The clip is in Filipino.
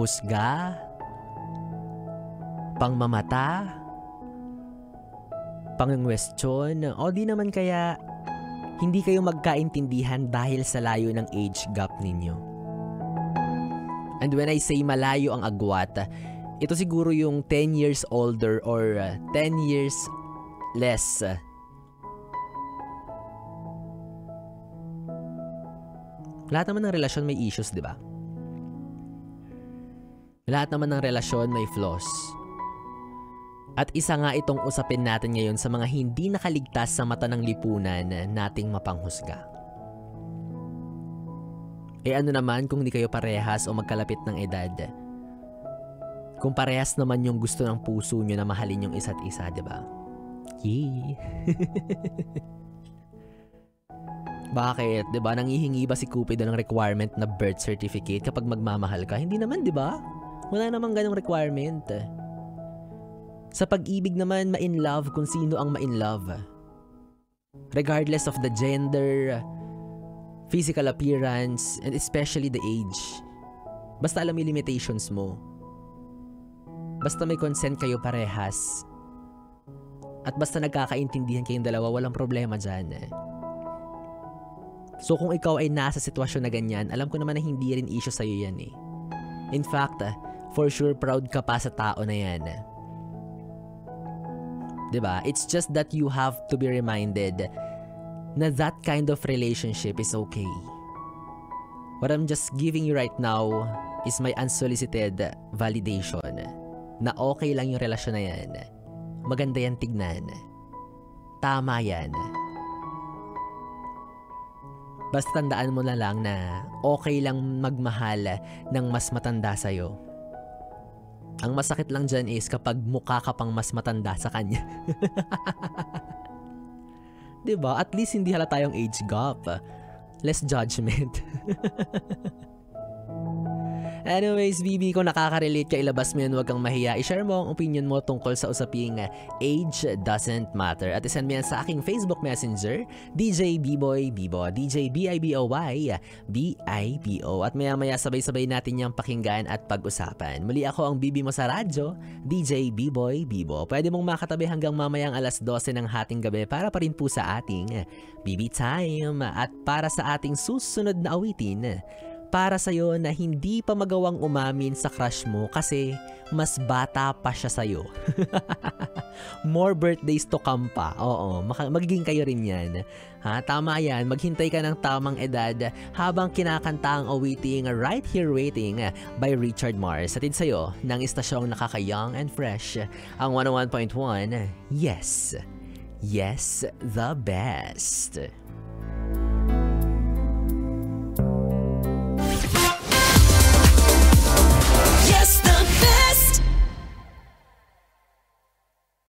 panghusga, pangmamata, pangwestiyon, o di naman kaya hindi kayo magkaintindihan dahil sa layo ng age gap ninyo. And when I say malayo ang agwat, ito siguro yung 10 years older or 10 years less. Lahat naman ng relasyon may issues, di ba? Lahat naman ng relasyon may flaws. At isa nga itong usapin natin ngayon sa mga hindi nakaligtas sa mata ng lipunan nating mapanghusga. Ano naman kung di kayo parehas o magkalapit ng edad? Kung parehas naman yung gusto ng puso nyo na mahalin yung isa't isa, di ba? Yee! Bakit? Di ba? Nangihingi ba si Cupido ng requirement na birth certificate kapag magmamahal ka? Hindi naman, di ba? Wala namang ganong requirement. Sa pag-ibig naman, ma-in love kung sino ang ma-in love. Regardless of the gender, physical appearance, and especially the age. Basta alam yung limitations mo. Basta may consent kayo parehas. At basta nagkakaintindihan kayong dalawa, walang problema dyan. So kung ikaw ay nasa sitwasyon na ganyan, alam ko naman na hindi rin issue sa'yo yan eh. In fact, for sure proud ka pa sa tao na yan. Diba? It's just that you have to be reminded na that kind of relationship is okay. What I'm just giving you right now is my unsolicited validation na okay lang yung relasyon na yan. Maganda yan tignan. Tama yan. Basta tandaan mo na lang na okay lang magmahal ng mas matanda sa'yo. Ang masakit lang dyan is kapag mukha ka pang mas matanda sa kanya. Diba? At least hindi halata yung age gap. Less judgment. Anyways, BB, kung nakaka-relate ka, ilabas mo yun, huwag kang mahiya. I-share mo ang opinion mo tungkol sa usaping age doesn't matter. At isend mo yan sa aking Facebook Messenger, DJ B-Boy Bibo, DJ B-I-B-O-Y B-I-B-O. At maya-maya sabay-sabay natin yung pakinggan at pag-usapan. Muli ako ang BB mo sa radyo, DJ B-Boy Bibo. Pwede mong makatabi hanggang mamayang alas 12 ng hating gabi para pa rin po sa ating BB Time. At para sa ating susunod na awitin, para sa'yo na hindi pa magawang umamin sa crush mo kasi mas bata pa siya sa'yo. More birthdays to come pa. Oo, magiging kayo rin yan. Ha, tama yan. Maghintay ka ng tamang edad habang kinakanta ang awiting Right Here Waiting by Richard Mars. Atid sa'yo ng istasyong nakaka-young and fresh, ang 101.1. Yes. Yes, the best.